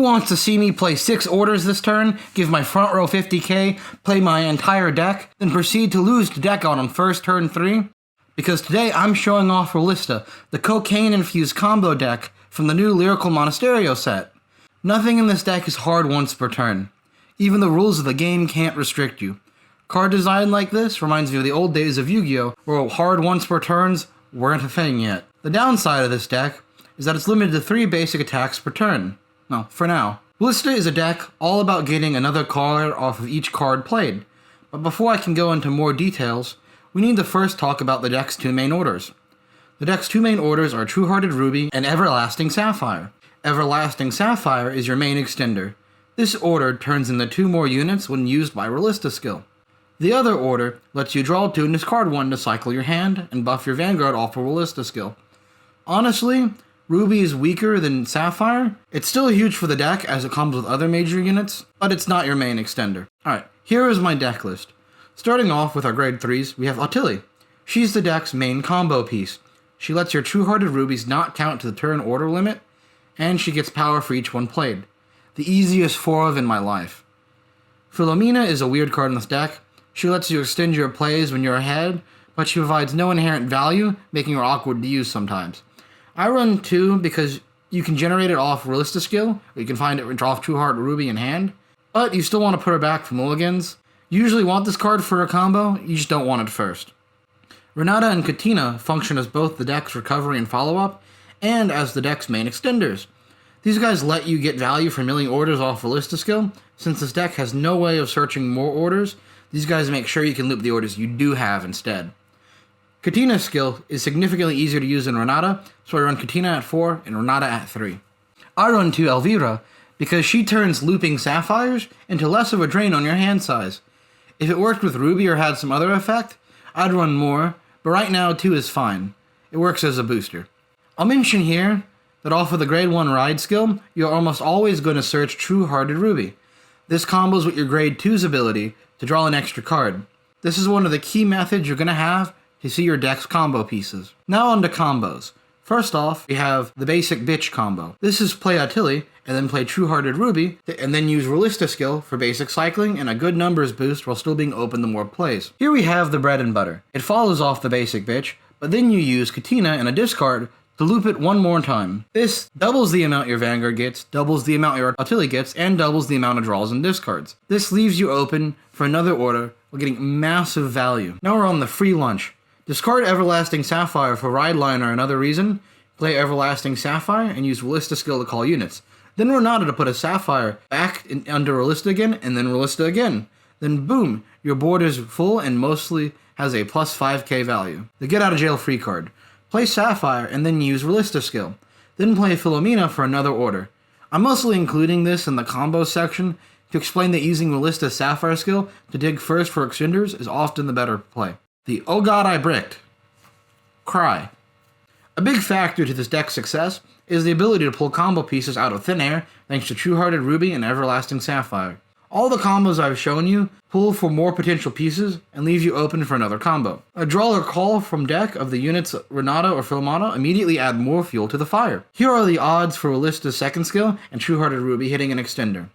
wants to see me play 6 orders this turn, give my front row 50k, play my entire deck, then proceed to lose to deck out on first turn 3? Because today I'm showing off Wilista, the cocaine-infused combo deck from the new Lyrical Monasterio set. Nothing in this deck is hard once per turn. Even the rules of the game can't restrict you. Card design like this reminds me of the old days of Yu-Gi-Oh! Where hard once per turns weren't a thing yet. The downside of this deck is that it's limited to 3 basic attacks per turn. Well, for now. Wilista is a deck all about getting another card off of each card played. But before I can go into more details, we need to first talk about the deck's 2 main orders. The deck's 2 main orders are True-Hearted Ruby and Everlasting Sapphire. Everlasting Sapphire is your main extender. This order turns into 2 more units when used by Wilista skill. The other order lets you draw 2 and discard 1 to cycle your hand and buff your Vanguard off of Wilista skill. Honestly, Ruby is weaker than Sapphire. It's still huge for the deck as it comes with other major units, but it's not your main extender. Alright, here is my deck list. Starting off with our grade 3s, we have Ottilie. She's the deck's main combo piece. She lets your True-Hearted Rubies not count to the turn order limit, and she gets power for each one played. The easiest 4 of in my life. Philomena is a weird card in this deck. She lets you extend your plays when you're ahead, but she provides no inherent value, making her awkward to use sometimes. I run 2 because you can generate it off Wilista skill, or you can find it and draw off True-Hearted Ruby in hand, but you still want to put her back for Mulligans. You usually want this card for a combo, you just don't want it first. Renata and Katina function as both the deck's recovery and follow-up, and as the deck's main extenders. These guys let you get value for milling orders off Wilista skill. Since this deck has no way of searching more orders, these guys make sure you can loop the orders you do have instead. Katina's skill is significantly easier to use than Renata, so I run Katina at 4 and Renata at 3. I run 2 Elvira because she turns looping Sapphires into less of a drain on your hand size. If it worked with Ruby or had some other effect, I'd run more, but right now 2 is fine. It works as a booster. I'll mention here that off of the grade 1 ride skill, you're almost always going to search True-Hearted Ruby. This combos with your grade 2's ability to draw an extra card. This is one of the key methods you're going to have to see your deck's combo pieces. Now on to combos. First off, we have the basic bitch combo. This is play Ottilie, and then play True-Hearted Ruby, and then use Wilista skill for basic cycling and a good numbers boost while still being open to more plays. Here we have the bread and butter. It follows off the basic bitch, but then you use Katina and a discard to loop it one more time. This doubles the amount your Vanguard gets, doubles the amount your Ottilie gets, and doubles the amount of draws and discards. This leaves you open for another order while getting massive value. Now we're on the free lunch. Discard Everlasting Sapphire for Ride Line or another reason, play Everlasting Sapphire and use Wilista skill to call units. Then Renata to put a Sapphire back under Wilista again, and then Wilista again. Then boom, your board is full and mostly has a plus 5k value. The get out of jail free card. Play Sapphire and then use Wilista skill. Then play Philomena for another order. I'm mostly including this in the combo section to explain that using Wilista Sapphire skill to dig first for extenders is often the better play. The oh god I bricked. Cry. A big factor to this deck's success is the ability to pull combo pieces out of thin air thanks to True-Hearted Ruby and Everlasting Sapphire. All the combos I've shown you pull for more potential pieces and leave you open for another combo. A draw or call from deck of the units Renata or Philomena immediately add more fuel to the fire. Here are the odds for Wilista's second skill and True-Hearted Ruby hitting an extender.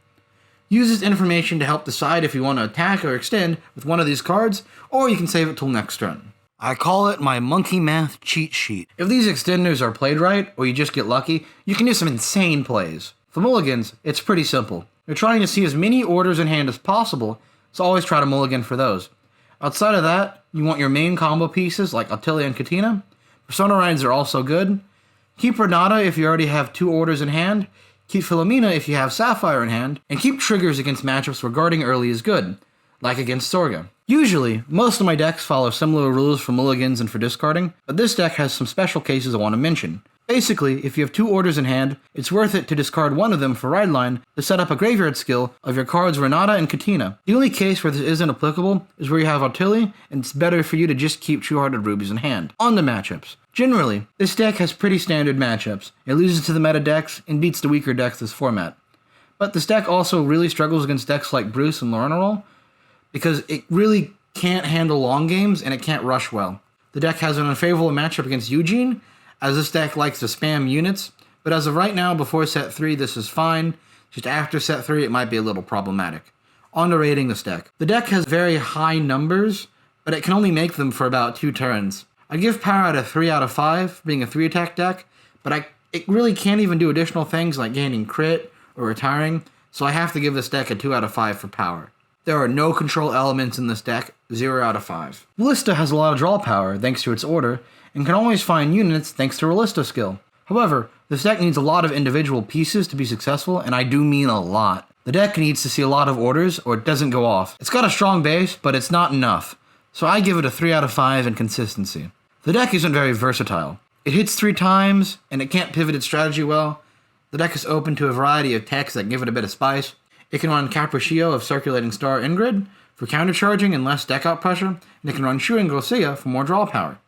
Use this information to help decide if you want to attack or extend with one of these cards, or you can save it till next turn. I call it my monkey math cheat sheet. If these extenders are played right, or you just get lucky, you can do some insane plays. For Mulligans, it's pretty simple. You're trying to see as many orders in hand as possible, so always try to mulligan for those. Outside of that, you want your main combo pieces like Ottilie and Katina. Persona rides are also good. Keep Renata if you already have 2 orders in hand. Keep Philomena if you have Sapphire in hand, and keep triggers against matchups where guarding early is good, like against Sorga. Usually, most of my decks follow similar rules for mulligans and for discarding, but this deck has some special cases I want to mention. Basically, if you have 2 orders in hand, it's worth it to discard one of them for Ride Line to set up a graveyard skill of your cards Renata and Katina. The only case where this isn't applicable is where you have Ottilie, and it's better for you to just keep True-Hearted Rubies in hand. On to matchups. Generally, this deck has pretty standard matchups. It loses to the meta decks and beats the weaker decks this format. But this deck also really struggles against decks like Bruce and Lorna because it really can't handle long games and it can't rush well. The deck has an unfavorable matchup against Eugene, as this deck likes to spam units, but as of right now, before set 3, this is fine. Just after set 3, it might be a little problematic. On to rating this deck. The deck has very high numbers, but it can only make them for about 2 turns. I give power at a 3 out of 5, being a 3 attack deck, but it really can't even do additional things like gaining crit or retiring, so I have to give this deck a 2 out of 5 for power. There are no control elements in this deck, 0 out of 5. Wilista has a lot of draw power thanks to its order, and can always find units thanks to Wilista skill. However, this deck needs a lot of individual pieces to be successful, and I do mean a lot. The deck needs to see a lot of orders or it doesn't go off. It's got a strong base, but it's not enough, so I give it a 3 out of 5 in consistency. The deck isn't very versatile. It hits 3 times, and it can't pivot its strategy well. The deck is open to a variety of techs that give it a bit of spice. It can run Capriccio of Circulating Star Ingrid for countercharging and less deck out pressure, and it can run Shu and Garcia for more draw power.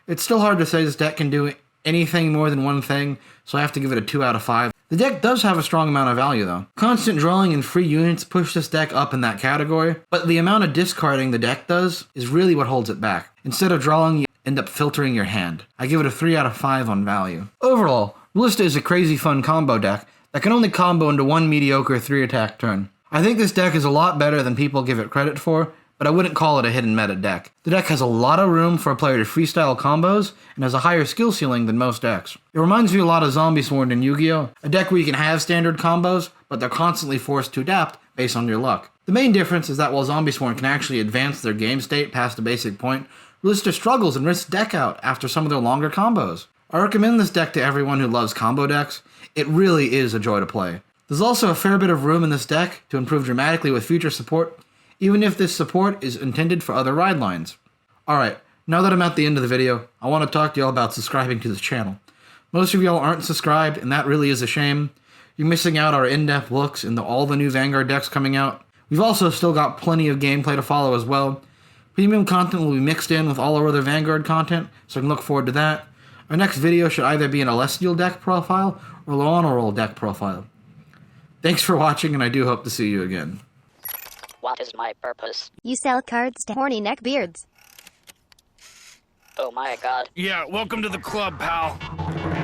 It's still hard to say this deck can do anything more than one thing, so I have to give it a 2 out of 5. The deck does have a strong amount of value though. Constant drawing and free units push this deck up in that category, but the amount of discarding the deck does is really what holds it back. Instead of drawing, you end up filtering your hand. I give it a 3 out of 5 on value. Overall, Wilista is a crazy fun combo deck that can only combo into one mediocre 3-attack turn. I think this deck is a lot better than people give it credit for, but I wouldn't call it a hidden meta deck. The deck has a lot of room for a player to freestyle combos, and has a higher skill ceiling than most decks. It reminds me a lot of Zombie Sworn in Yu-Gi-Oh! A deck where you can have standard combos, but they're constantly forced to adapt based on your luck. The main difference is that while Zombie Sworn can actually advance their game state past a basic point, Wilista struggles and risks deck out after some of their longer combos. I recommend this deck to everyone who loves combo decks. It really is a joy to play. There's also a fair bit of room in this deck to improve dramatically with future support, even if this support is intended for other ride lines. Alright, now that I'm at the end of the video, I want to talk to y'all about subscribing to this channel. Most of y'all aren't subscribed, and that really is a shame. You're missing out our in-depth looks into all the new Vanguard decks coming out. We've also still got plenty of gameplay to follow as well. Premium content will be mixed in with all our other Vanguard content, so I can look forward to that. Our next video should either be an Celestial deck profile or a Honor Roll deck profile. Thanks for watching, and I do hope to see you again. What is my purpose? You sell cards to horny neckbeards. Oh my god. Yeah, welcome to the club, pal.